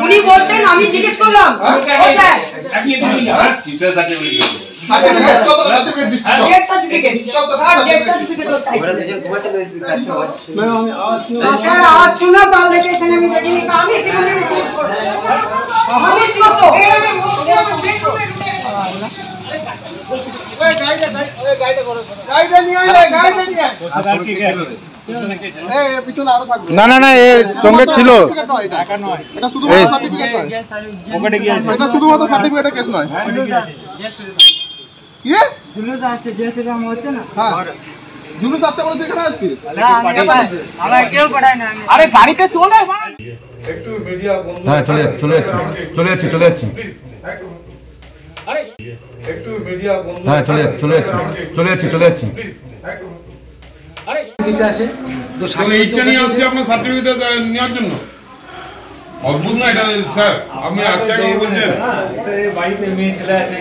উনি বলছেন আমি জিজ্ঞেস করলাম না না না এর সঙ্গে ছিল এটা শুধুমাত্র সার্টিফিকেট নয়, এটা শুধুমাত্র সার্টিফিকেটের কেস নয়। কি জুলুস আসছে জয় শ্রীরাম হচ্ছে না? হ্যাঁ জুলুস আসছে বলে এখানে আসছি। আমার কেউ পাঠায় না। আরে গাড়িতে চলে একটু মিডিয়া বন্ধ। হ্যাঁ চলে যাচ্ছি আরে একটু মিডিয়া বন্ধ। হ্যাঁ চলে যাচ্ছি আরে দিতে আসে তো এইটা নিয়ে আসছে আপনার সার্টিফিকেট নেওয়ার জন্য। অদ্ভুত না এটা স্যার, আপনি আচ্ছা কথা বলছেন। এটা বাড়িতে মেয়ে ছেলে আছে।